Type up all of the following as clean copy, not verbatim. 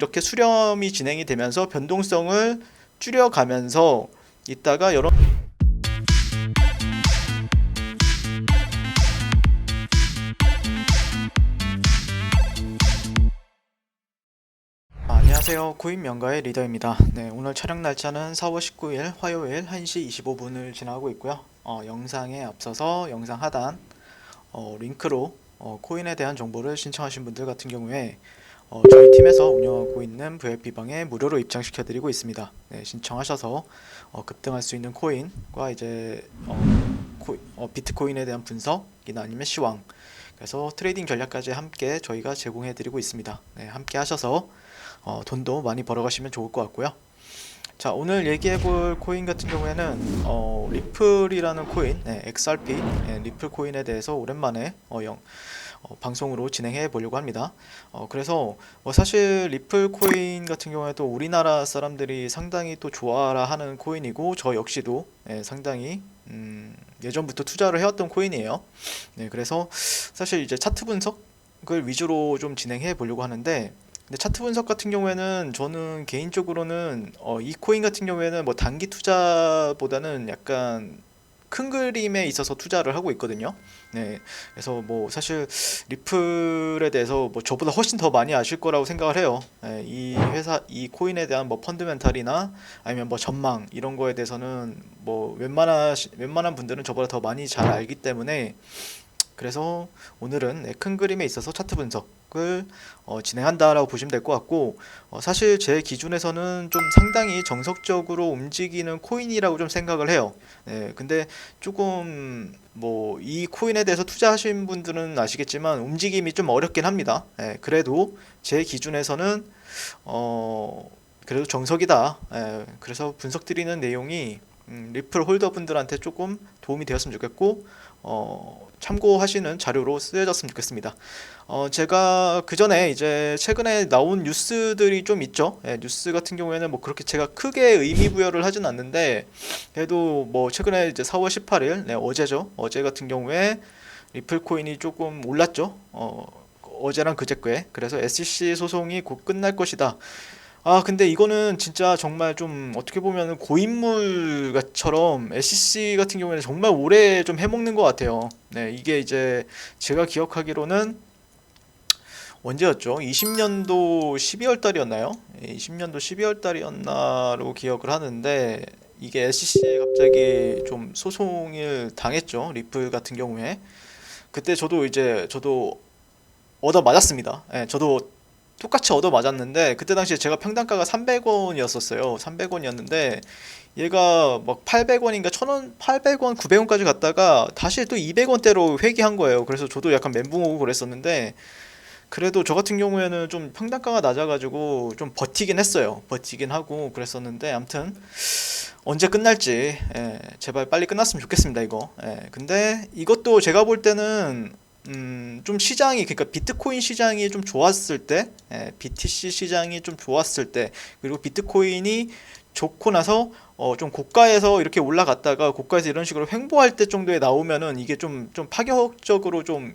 이렇게 수렴이 진행이 되면서 변동성을 줄여가면서 있다가 여러 안녕하세요. 코인 명가의 리더입니다. 네, 오늘 촬영 날짜는 4월 19일 화요일 1시 25분을 지나고 있고요. 영상에 앞서서 영상 하단 링크로 코인에 대한 정보를 신청하신 분들 같은 경우에 저희 팀에서 운영하고 있는 VIP방에 무료로 입장시켜 드리고 있습니다. 네, 신청하셔서 급등할 수 있는 코인과 이제 비트코인에 대한 분석이나 아니면 시황, 그래서 트레이딩 전략까지 함께 저희가 제공해 드리고 있습니다. 네, 함께 하셔서 돈도 많이 벌어가시면 좋을 것 같고요. 자, 오늘 얘기해볼 코인 같은 경우에는 리플이라는 코인, XRP, 리플 코인에 대해서 오랜만에 방송으로 진행해 보려고 합니다. 그래서 사실 리플 코인 같은 경우에도 우리나라 사람들이 상당히 또 좋아라 하는 코인이고, 저 역시도 상당히 예전부터 투자를 해왔던 코인이에요. 네, 그래서 사실 이제 차트 분석을 위주로 좀 진행해 보려고 하는데, 근데 차트 분석 같은 경우에는 저는 개인적으로는 이 코인 같은 경우에는 뭐 단기 투자보다는 약간 큰 그림에 있어서 투자를 하고 있거든요. 네, 그래서 뭐 사실 리플에 대해서 뭐 저보다 훨씬 더 많이 아실 거라고 생각을 해요. 네, 이 회사, 이 코인에 대한 뭐 펀드멘탈이나 아니면 뭐 전망 이런 거에 대해서는 뭐 웬만한 분들은 저보다 더 많이 잘 알기 때문에, 그래서 오늘은 큰 그림에 있어서 차트 분석을 진행한다라고 보시면 될 것 같고, 사실 제 기준에서는 좀 상당히 정석적으로 움직이는 코인이라고 좀 생각을 해요. 네, 근데 조금 뭐 이 코인에 대해서 투자하신 분들은 아시겠지만 움직임이 좀 어렵긴 합니다. 네, 그래도 제 기준에서는 그래도 정석이다. 그래서 분석 드리는 내용이 리플 홀더 분들한테 조금 도움이 되었으면 좋겠고, 참고하시는 자료로 쓰여졌으면 좋겠습니다. 제가 그 전에 이제 최근에 나온 뉴스들이 좀 있죠. 뉴스 같은 경우에는 뭐 그렇게 제가 크게 의미 부여를 하진 않는데, 그래도 뭐 최근에 이제 4월 18일, 어제죠. 어제 같은 경우에 리플 코인이 조금 올랐죠. 어제랑 그제께. 그래서 SEC 소송이 곧 끝날 것이다. 근데 이거는 진짜 정말 좀 어떻게 보면 고인물처럼 SEC 같은 경우에는 정말 오래 좀 해먹는 것 같아요. 네, 이게 이제 제가 기억하기로는 언제였죠? 20년도 12월 달이었나요? 20년도 12월 달이었나로 기억을 하는데, 이게 SEC에 갑자기 좀 소송을 당했죠. 리플 같은 경우에. 그때 저도 얻어 맞았습니다. 저도 똑같이 얻어 맞았는데, 그때 당시에 제가 평단가가 300원이었었어요. 300원이었는데 얘가 막 800원인가 1000원, 800원, 900원까지 갔다가 다시 또 200원대로 회귀한 거예요. 그래서 저도 약간 멘붕 오고 그랬었는데, 그래도 저 같은 경우에는 좀 평단가가 낮아가지고 좀 버티긴 했어요. 버티긴 하고 그랬었는데, 아무튼 언제 끝날지 제발 빨리 끝났으면 좋겠습니다, 이거. 근데 이것도 제가 볼 때는 좀 시장이, 그러니까 비트코인 시장이 좀 좋았을 때, BTC 시장이 좀 좋았을 때, 그리고 비트코인이 좋고 나서 좀 고가에서 이렇게 올라갔다가 고가에서 이런 식으로 횡보할 때 정도에 나오면은 이게 좀 파격적으로 좀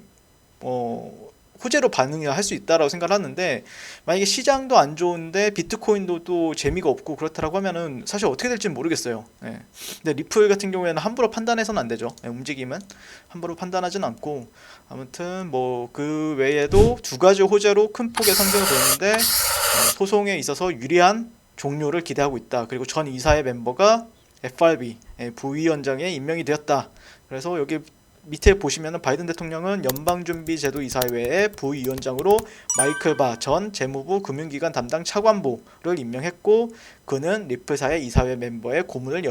호재로 반응을 할 수 있다라고 생각을 하는데, 만약에 시장도 안 좋은데 비트코인도 또 재미가 없고 그렇다라고 하면은 사실 어떻게 될지는 모르겠어요. 근데 리플 같은 경우에는 함부로 판단해서는 안 되죠. 움직임은 함부로 판단하진 않고, 아무튼 뭐 그 외에도 두 가지 호재로 큰 폭의 상승을 보였는데, 소송에 있어서 유리한 종료를 기대하고 있다. 그리고 전 이사회 멤버가 FRB 부위원장에 임명이 되었다. 그래서 여기 밑에 보시면 바이든 대통령은 연방준비제도 이사회의 부위원장으로 마이클 바 전 재무부 금융기관 담당 차관보를 임명했고, 그는 리플사의 이사회 멤버의 고문을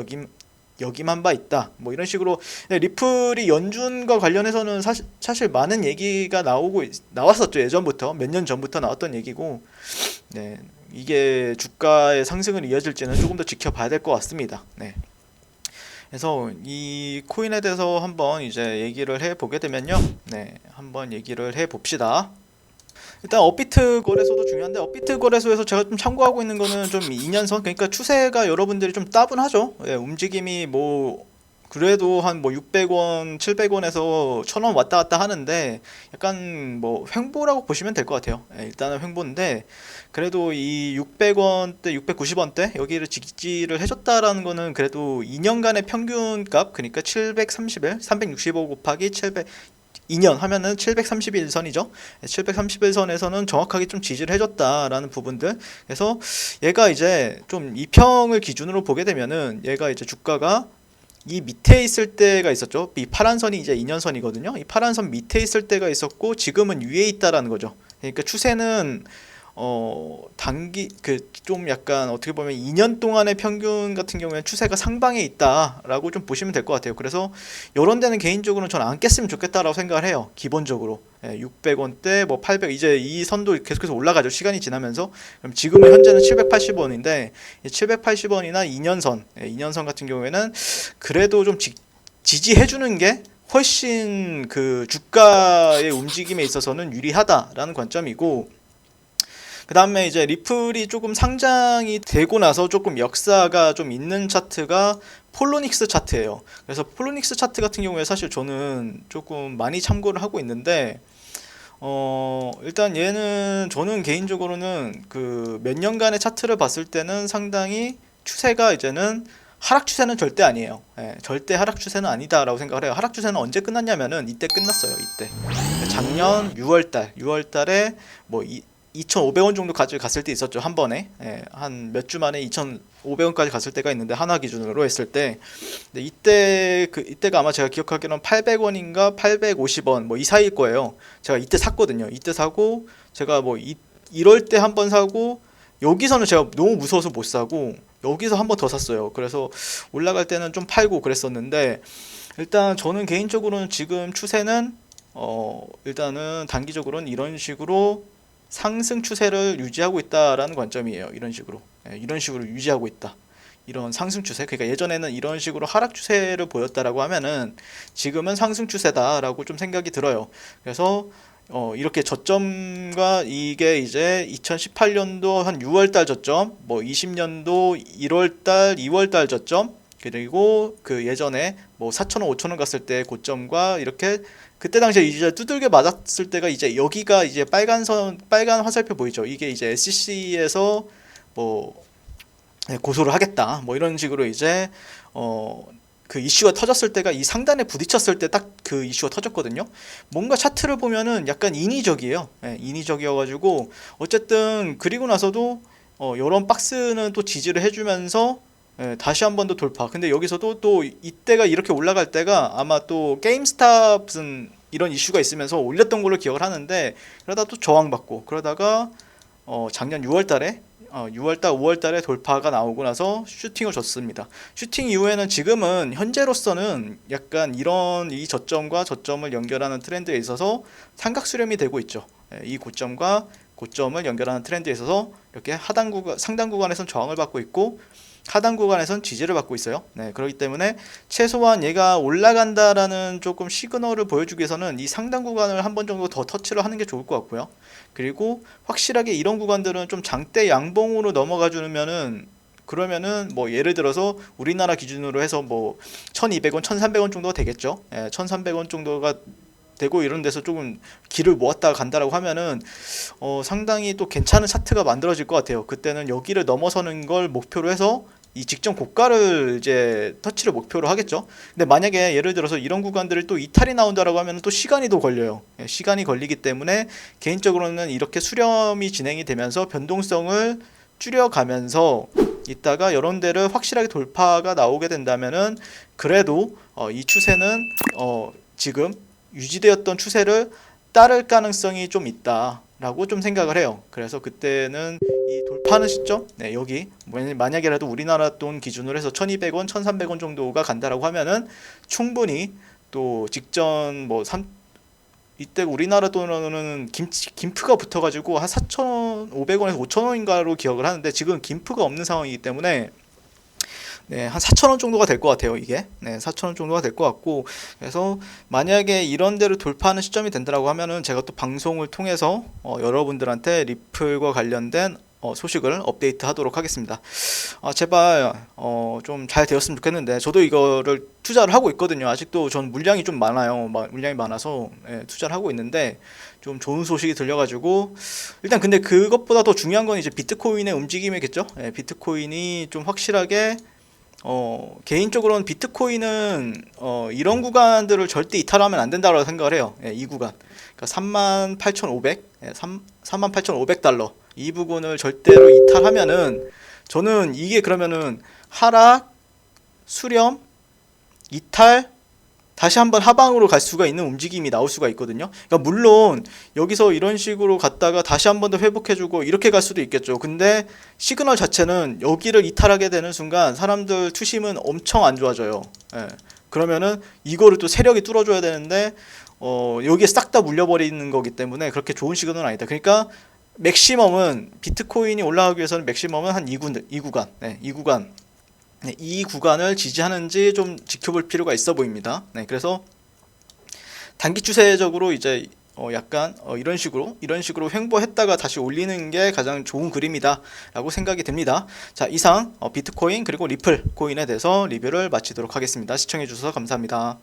역임한 바 있다. 뭐 이런 식으로 리플이 연준과 관련해서는 사실 많은 얘기가 나왔었죠. 예전부터 몇 년 전부터 나왔던 얘기고, 네, 이게 주가의 상승을 이어질지는 조금 더 지켜봐야 될 것 같습니다. 네. 그래서 이 코인에 대해서 한번 이제 얘기를 해보게 되면요. 네, 한번 얘기를 해봅시다. 일단 업비트 거래소도 중요한데, 업비트 거래소에서 제가 좀 참고하고 있는 거는 좀 2년선, 그러니까 추세가 여러분들이 좀 따분하죠. 움직임이 뭐 그래도 한 뭐 600원, 700원에서 1000원 왔다 갔다 하는데 약간 뭐 횡보라고 보시면 될 것 같아요. 예, 일단은 횡보인데 그래도 이 600원대, 690원대 여기를 지지를 해줬다라는 거는 그래도 2년간의 평균값, 그러니까 730일, 365 곱하기 700, 2년 하면은 731선이죠. 731선에서는 정확하게 좀 지지를 해줬다라는 부분들. 그래서 얘가 이제 좀 이평을 기준으로 보게 되면은 얘가 이제 주가가 이 밑에 있을 때가 있었죠. 이 파란 선이 이제 2년선이거든요. 이 파란 선 밑에 있을 때가 있었고 지금은 위에 있다라는 거죠. 그러니까 추세는 단기 그 좀 약간 어떻게 보면 2년 동안의 평균 같은 경우에는 추세가 상방에 있다라고 좀 보시면 될 것 같아요. 그래서 이런 데는 개인적으로는 저는 안 깼으면 좋겠다라고 생각을 해요. 기본적으로 600원대 뭐 800, 이제 이 선도 계속해서 올라가죠. 시간이 지나면서. 그럼 지금은 현재는 780원인데 780원이나 2년선 2년선 같은 경우에는 그래도 좀 지지해주는 게 훨씬 그 주가의 움직임에 있어서는 유리하다라는 관점이고, 그 다음에 이제 리플이 조금 상장이 되고 나서 조금 역사가 좀 있는 차트가 폴로닉스 차트예요. 그래서 폴로닉스 차트 같은 경우에 사실 저는 조금 많이 참고를 하고 있는데 일단 얘는 저는 개인적으로는 그 몇 년간의 차트를 봤을 때는 상당히 추세가 이제는 하락 추세는 절대 아니에요. 예, 절대 하락 추세는 아니다라고 생각을 해요. 하락 추세는 언제 끝났냐면은 이때 끝났어요. 이때 작년 6월달에 뭐 2,500원 정도까지 갔을 때 있었죠. 한 번에. 예, 한 몇 주 만에 2,500원까지 갔을 때가 있는데 한화 기준으로 했을 때. 근데 이때가 아마 제가 기억하기로는 800원인가 850원 뭐 이 사이일 거예요. 제가 이때 샀거든요. 이때 사고 제가 뭐 이럴 때 한 번 사고 여기서는 제가 너무 무서워서 못 사고 여기서 한 번 더 샀어요. 그래서 올라갈 때는 좀 팔고 그랬었는데 일단 저는 개인적으로는 지금 추세는 일단은 단기적으로는 이런 식으로 상승 추세를 유지하고 있다라는 관점이에요. 이런 식으로. 이런 식으로 유지하고 있다. 이런 상승 추세. 그러니까 예전에는 이런 식으로 하락 추세를 보였다라고 하면은 지금은 상승 추세다라고 좀 생각이 들어요. 그래서 이렇게 저점과 이게 이제 2018년도 한 6월달 저점, 뭐 20년도 1월달, 2월달 저점, 그리고 그 예전에 뭐 4,000원, 5,000원 갔을 때 고점과 이렇게 그때 당시에 이제 두들겨 맞았을 때가 이제 여기가 이제 빨간 화살표 보이죠? 이게 이제 SEC에서 뭐 고소를 하겠다. 뭐 이런 식으로 이제 그 이슈가 터졌을 때가 이 상단에 부딪혔을 때 딱 그 이슈가 터졌거든요. 뭔가 차트를 보면은 약간 인위적이에요. 인위적이어가지고 어쨌든 그리고 나서도 이런 박스는 또 지지를 해주면서 다시 한 번 더 돌파. 근데 여기서도 또 이때가 이렇게 올라갈 때가 아마 또 게임스탑은 이런 이슈가 있으면서 올렸던 걸로 기억을 하는데 그러다 또 저항받고 그러다가 작년 6월달에 6월달, 5월달에 돌파가 나오고 나서 슈팅을 줬습니다. 슈팅 이후에는 지금은 현재로서는 약간 이런 이 저점과 저점을 연결하는 트렌드에 있어서 삼각 수렴이 되고 있죠. 이 고점과 고점을 연결하는 트렌드에 있어서 이렇게 상단 구간에선 저항을 받고 있고 하단 구간에선 지지를 받고 있어요. 그렇기 때문에 최소한 얘가 올라간다라는 조금 시그널을 보여주기 위해서는 이 상단 구간을 한 번 정도 더 터치를 하는 게 좋을 것 같고요. 그리고 확실하게 이런 구간들은 좀 장대 양봉으로 넘어가 주면은 그러면은 뭐 예를 들어서 우리나라 기준으로 해서 뭐 1,200원, 1,300원 정도가 되겠죠. 1,300원 정도가 되고 이런 데서 조금 길을 모았다가 간다라고 하면은 상당히 또 괜찮은 차트가 만들어질 것 같아요. 그때는 여기를 넘어서는 걸 목표로 해서 이 직전 고가를 이제 터치를 목표로 하겠죠. 근데 만약에 예를 들어서 이런 구간들을 또 이탈이 나온다라고 하면 또 시간이 더 걸려요. 시간이 걸리기 때문에 개인적으로는 이렇게 수렴이 진행이 되면서 변동성을 줄여가면서 이따가 이런 데를 확실하게 돌파가 나오게 된다면은 그래도 이 추세는 지금 유지되었던 추세를 따를 가능성이 좀 있다라고 좀 생각을 해요. 그래서 그때는 이 돌파하는 시점, 여기 만약에라도 우리나라 돈 기준으로 해서 1,200원, 1,300원 정도가 간다라고 하면은 충분히 또 직전 뭐 이때 우리나라 돈으로는 김프가 붙어가지고 한 4,500원에서 5,000원인가로 기억을 하는데 지금 김프가 없는 상황이기 때문에 한 4,000원 정도가 될 것 같아요. 이게 4,000원 정도가 될 것 같고 그래서 만약에 이런 데를 돌파하는 시점이 된다라고 하면은 제가 또 방송을 통해서 여러분들한테 리플과 관련된 소식을 업데이트 하도록 하겠습니다. 제발 좀 잘 되었으면 좋겠는데 저도 이거를 투자를 하고 있거든요. 아직도 전 물량이 좀 많아요. 물량이 많아서 투자를 하고 있는데 좀 좋은 소식이 들려가지고 일단 근데 그것보다 더 중요한 건 이제 비트코인의 움직임이겠죠. 비트코인이 좀 확실하게 개인적으로는 비트코인은 이런 구간들을 절대 이탈하면 안 된다고 생각을 해요. 이 구간. 그러니까 38,500, 38,500달러 이 부분을 절대로 이탈하면은 저는 이게 그러면은 하락, 수렴, 이탈, 다시 한번 하방으로 갈 수가 있는 움직임이 나올 수가 있거든요. 그러니까 물론 여기서 이런 식으로 갔다가 다시 한 번 더 회복해주고 이렇게 갈 수도 있겠죠. 근데 시그널 자체는 여기를 이탈하게 되는 순간 사람들 투심은 엄청 안 좋아져요. 그러면은 이거를 또 세력이 뚫어줘야 되는데 여기에 싹 다 물려버리는 거기 때문에 그렇게 좋은 시그널은 아니다. 그러니까 맥시멈은 비트코인이 올라가기 위해서는 맥시멈은 한 이 구간, 이 구간을 지지하는지 좀 지켜볼 필요가 있어 보입니다. 그래서 단기 추세적으로 이제 약간 이런 식으로 횡보했다가 다시 올리는 게 가장 좋은 그림이다라고 생각이 됩니다. 자, 이상 비트코인 그리고 리플 코인에 대해서 리뷰를 마치도록 하겠습니다. 시청해 주셔서 감사합니다.